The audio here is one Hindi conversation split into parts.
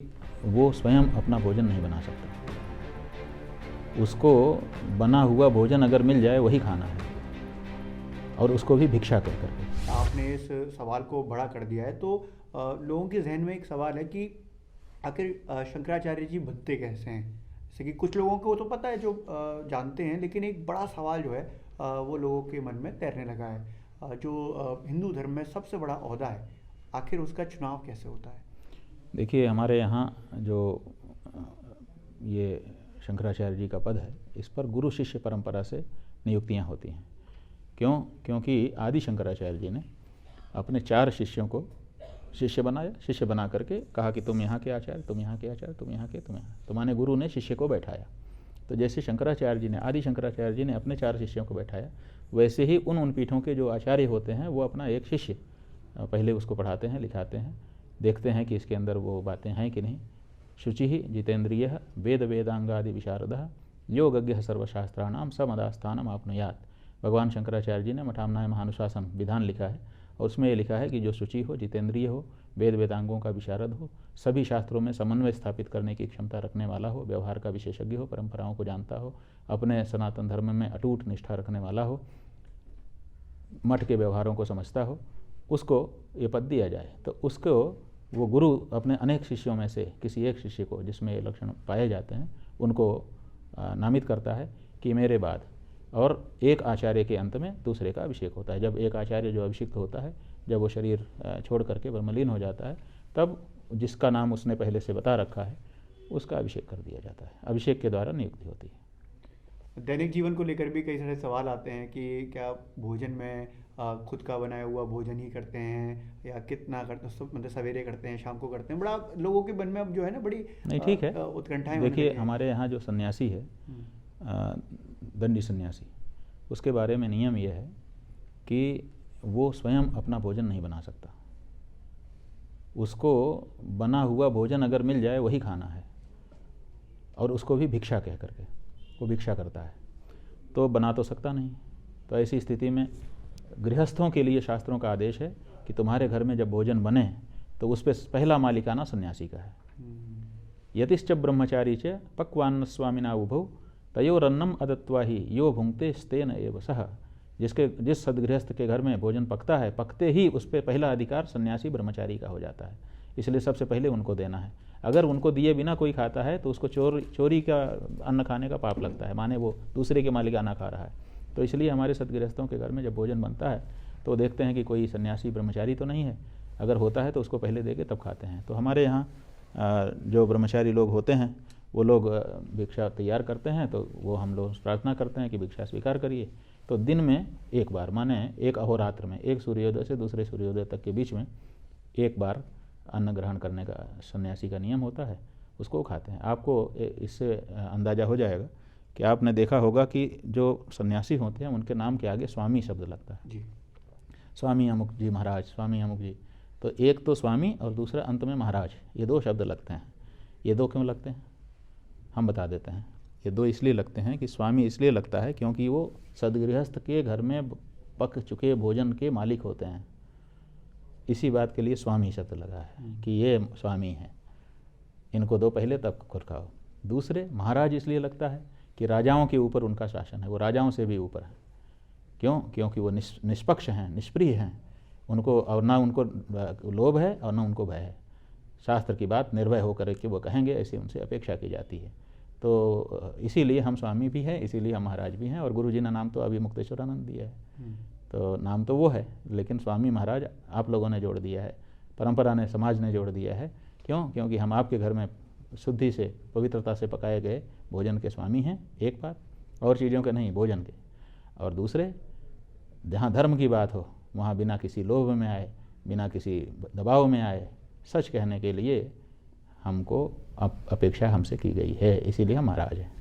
वो स्वयं अपना भोजन नहीं बना सकता। उसको बना हुआ भोजन अगर मिल जाए वही खाना है, और उसको भी भिक्षा कर करके। आपने इस सवाल को बड़ा कर दिया है तो लोगों के जहन में एक सवाल है कि आखिर शंकराचार्य जी बनते कैसे हैं। जैसे कि कुछ लोगों को तो पता है जो जानते हैं, लेकिन एक बड़ा सवाल जो है वो लोगों के मन में तैरने लगा है। जो हिंदू धर्म में सबसे बड़ा ओहदा है, आखिर उसका चुनाव कैसे होता है। देखिए, हमारे यहाँ जो ये शंकराचार्य जी का पद है, इस पर गुरु शिष्य परंपरा से नियुक्तियाँ होती हैं। क्यों? क्योंकि आदि शंकराचार्य जी ने अपने 4 शिष्यों को शिष्य बनाया। शिष्य बना करके कहा कि तुम यहाँ के आचार्य, तुम यहाँ के आचार्य, तुम यहाँ के, तुम यहाँ। तो माने गुरु ने शिष्य को बैठाया। तो जैसे शंकराचार्य जी ने, आदि शंकराचार्य जी ने अपने 4 शिष्यों को बैठाया, वैसे ही उन पीठों के जो आचार्य होते हैं वो अपना एक शिष्य पहले उसको पढ़ाते हैं, लिखाते हैं, देखते हैं कि इसके अंदर वो बातें हैं कि नहीं। शुचि ही जितेंद्रिय वेद वेदांगादि विशारद योगज्ञ सर्वशास्त्राणाम समदास्थानम आपनुयात। भगवान शंकराचार्य जी ने मठामनाय महानुशासन विधान लिखा है, और उसमें ये लिखा है कि जो शुचि हो, जितेंद्रिय हो, वेद वेदांगों का विशारद हो, सभी शास्त्रों में समन्वय स्थापित करने की क्षमता रखने वाला हो, व्यवहार का विशेषज्ञ हो, परंपराओं को जानता हो, अपने सनातन धर्म में अटूट निष्ठा रखने वाला हो, मठ के व्यवहारों को समझता हो, उसको ये पद दिया जाए। तो उसको वो गुरु अपने अनेक शिष्यों में से किसी एक शिष्य को, जिसमें ये लक्षण पाए जाते हैं, उनको नामित करता है कि मेरे बाद, और एक आचार्य के अंत में दूसरे का अभिषेक होता है। जब एक आचार्य जो अभिषिक्त होता है, जब वो शरीर छोड़ करके ब्रह्मलीन हो जाता है, तब जिसका नाम उसने पहले से बता रखा है उसका अभिषेक कर दिया जाता है। अभिषेक के द्वारा नियुक्ति होती है। दैनिक जीवन को लेकर भी कई सारे सवाल आते हैं कि क्या भोजन में खुद का बनाया हुआ भोजन ही करते हैं, या कितना करते, सब मतलब सवेरे करते हैं, शाम को करते हैं। बड़ा लोगों के मन में अब जो है ना, बड़ी नहीं, ठीक है। उत्कंठाएं होने देखिए, लगी हैं। हमारे यहाँ जो सन्यासी है, दंडी सन्यासी, उसके बारे में नियम यह है कि वो स्वयं अपना भोजन नहीं बना सकता। उसको बना हुआ भोजन अगर मिल जाए वही खाना है, और उसको भी भिक्षा कह करके, वो भिक्षा करता है, तो बना तो सकता नहीं। तो ऐसी स्थिति में गृहस्थों के लिए शास्त्रों का आदेश है कि तुम्हारे घर में जब भोजन बने तो उस पर पहला मालिकाना सन्यासी का है। यतिश्च ब्रह्मचारी च पक्वान्न स्वामिना उभौ तयोरन्नम अदत्वा ही यो भुंक्ते स्तेन एव सह। जिस सदगृहस्थ के घर में भोजन पकता है, पकते ही उस पर पहला अधिकार सन्यासी ब्रह्मचारी का हो जाता है। इसलिए सबसे पहले उनको देना है। अगर उनको दिए बिना कोई खाता है तो उसको चोरी का अन्न खाने का पाप लगता है, माने वो दूसरे के मालिकाना खा रहा है। तो इसलिए हमारे सदगृहस्थों के घर में जब भोजन बनता है तो देखते हैं कि कोई सन्यासी ब्रह्मचारी तो नहीं है। अगर होता है तो उसको पहले दे के तब खाते हैं। तो हमारे यहाँ जो ब्रह्मचारी लोग होते हैं वो लोग भिक्षा तैयार करते हैं, तो वो हम लोग प्रार्थना करते हैं कि भिक्षा स्वीकार करिए। तो दिन में एक बार, माने एक अहोरात्र में, एक सूर्योदय से दूसरे सूर्योदय तक के बीच में एक बार अन्न ग्रहण करने का सन्यासी का नियम होता है, उसको खाते हैं। आपको इससे अंदाज़ा हो जाएगा कि आपने देखा होगा कि जो सन्यासी होते हैं उनके नाम के आगे स्वामी शब्द लगता है जी। स्वामी अमुक जी महाराज, स्वामी अमुक जी। तो एक तो स्वामी और दूसरा अंत में महाराज, ये 2 शब्द लगते हैं। ये 2 क्यों लगते हैं हम बता देते हैं। ये 2 इसलिए लगते हैं कि स्वामी इसलिए लगता है क्योंकि वो सदगृहस्थ के घर में पक चुके भोजन के मालिक होते हैं। इसी बात के लिए स्वामी शब्द लगा है कि ये स्वामी हैं, इनको दो पहले तब खुद खाओ। दूसरे महाराज इसलिए लगता है कि राजाओं के ऊपर उनका शासन है, वो राजाओं से भी ऊपर है। क्यों? क्योंकि वो निष्पक्ष हैं, निष्प्रिय हैं। उनको, और ना उनको लोभ है और ना उनको भय है। शास्त्र की बात निर्भय होकर के वो कहेंगे, ऐसी उनसे अपेक्षा की जाती है। तो इसीलिए हम स्वामी भी हैं, इसीलिए हम महाराज भी हैं। और गुरु जी ने नाम तो अभी मुक्तेश्वरानंद दिया है, तो नाम तो वो है, लेकिन स्वामी महाराज आप लोगों ने जोड़ दिया है, परंपरा ने, समाज ने जोड़ दिया है। क्यों? क्योंकि हम आपके घर में शुद्धि से, पवित्रता से पकाए गए भोजन के स्वामी हैं, एक बात, और चीज़ों के नहीं, भोजन के। और दूसरे, जहाँ धर्म की बात हो वहाँ बिना किसी लोभ में आए, बिना किसी दबाव में आए, सच कहने के लिए हमको अपेक्षा हमसे की गई है, इसीलिए हम महाराज हैं।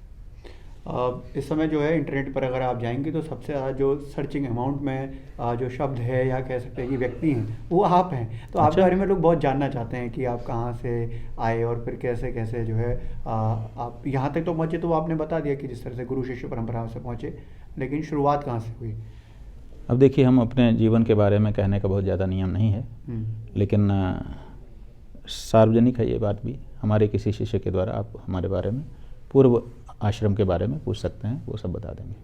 इस समय जो है इंटरनेट पर अगर आप जाएंगे तो सबसे ज़्यादा जो सर्चिंग अमाउंट में जो शब्द है, या कह सकते हैं कि व्यक्ति हैं, वो आप हैं। तो आपके बारे में लोग बहुत जानना चाहते हैं कि आप कहाँ से आए और फिर कैसे कैसे जो है आप यहाँ तक तो पहुँचे। तो आपने बता दिया कि जिस तरह से गुरु शिष्य परंपरा से पहुँचे, लेकिन शुरुआत कहाँ से हुई। अब देखिए, हम अपने जीवन के बारे में कहने का बहुत ज़्यादा नियम नहीं है, लेकिन सार्वजनिक है ये बात भी। हमारे किसी शिष्य के द्वारा आप हमारे बारे में, पूर्व आश्रम के बारे में पूछ सकते हैं, वो सब बता देंगे।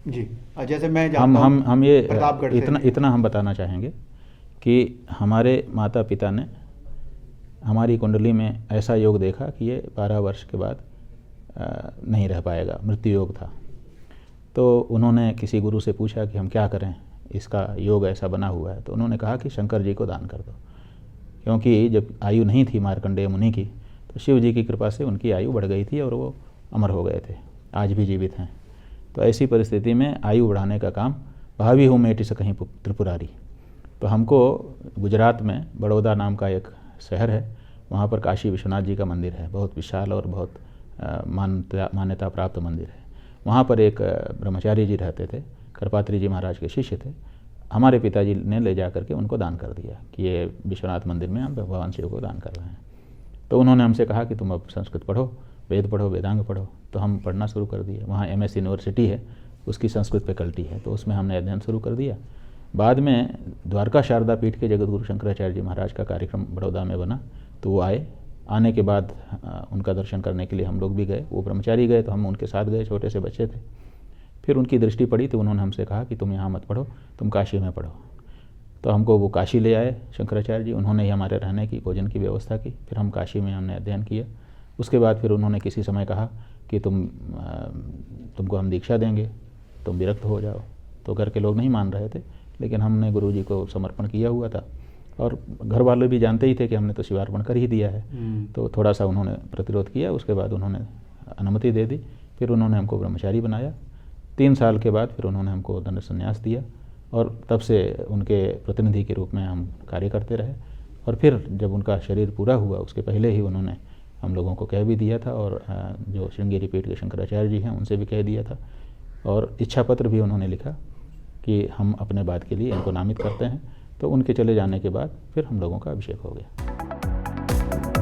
जी, जैसे मैं जानता हूँ हम ये प्रतापगढ़ से इतना हम बताना चाहेंगे कि हमारे माता पिता ने हमारी कुंडली में ऐसा योग देखा कि ये 12 वर्ष के बाद नहीं रह पाएगा, मृत्यु योग था। तो उन्होंने किसी गुरु से पूछा कि हम क्या करें, इसका योग ऐसा बना हुआ है। तो उन्होंने कहा कि शंकर जी को दान कर दो, क्योंकि जब आयु नहीं थी मार्कंडेय मुनि की, तो शिव जी की कृपा से उनकी आयु बढ़ गई थी और वो अमर हो गए थे, आज भी जीवित हैं। तो ऐसी परिस्थिति में आयु बढ़ाने का काम भावी हूँ मेट सकहीं त्रिपुरारी। तो हमको गुजरात में बड़ौदा नाम का एक शहर है, वहाँ पर काशी विश्वनाथ जी का मंदिर है, बहुत विशाल और बहुत मान्यता प्राप्त मंदिर है। वहाँ पर एक ब्रह्मचारी जी रहते थे, करपात्री जी महाराज के शिष्य थे। हमारे पिताजी ने ले जा करके उनको दान कर दिया कि ये विश्वनाथ मंदिर में हम भगवान शिव को दान कर रहे हैं। तो उन्होंने हमसे कहा कि तुम अब संस्कृत पढ़ो, वेद पढ़ो, वेदांग पढ़ो। तो हम पढ़ना शुरू कर दिए। वहाँ MS यूनिवर्सिटी है, उसकी संस्कृत फैकल्टी है, तो उसमें हमने अध्ययन शुरू कर दिया। बाद में द्वारका शारदा पीठ के जगत गुरु शंकराचार्य जी महाराज का कार्यक्रम बड़ौदा में बना, तो वो आए। आने के बाद उनका दर्शन करने के लिए हम लोग भी गए। वो ब्रह्मचारी गए तो हम उनके साथ गए, छोटे से बच्चे थे। फिर उनकी दृष्टि पड़ी तो उन्होंने हमसे कहा कि तुम यहाँ मत पढ़ो, तुम काशी में पढ़ो। तो हमको वो काशी ले आए शंकराचार्य जी, उन्होंने ही हमारे रहने की, भोजन की व्यवस्था की। फिर हम काशी में हमने अध्ययन किया। उसके बाद फिर उन्होंने किसी समय कहा कि तुमको हम दीक्षा देंगे, तुम विरक्त हो जाओ। तो घर के लोग नहीं मान रहे थे, लेकिन हमने गुरु जी को समर्पण किया हुआ था और घर वाले भी जानते ही थे कि हमने तो शिवार्पण कर ही दिया है। तो थोड़ा सा उन्होंने प्रतिरोध किया, उसके बाद उन्होंने अनुमति दे दी। फिर उन्होंने हमको ब्रह्मचारी बनाया। 3 साल के बाद फिर उन्होंने हमको दंड संन्यास दिया और तब से उनके प्रतिनिधि के रूप में हम कार्य करते रहे। और फिर जब उनका शरीर पूरा हुआ, उसके पहले ही उन्होंने हम लोगों को कह भी दिया था, और जो श्रृंगेरी पीठ के शंकराचार्य जी हैं उनसे भी कह दिया था, और इच्छा पत्र भी उन्होंने लिखा कि हम अपने बाद के लिए इनको नामित करते हैं। तो उनके चले जाने के बाद फिर हम लोगों का अभिषेक हो गया।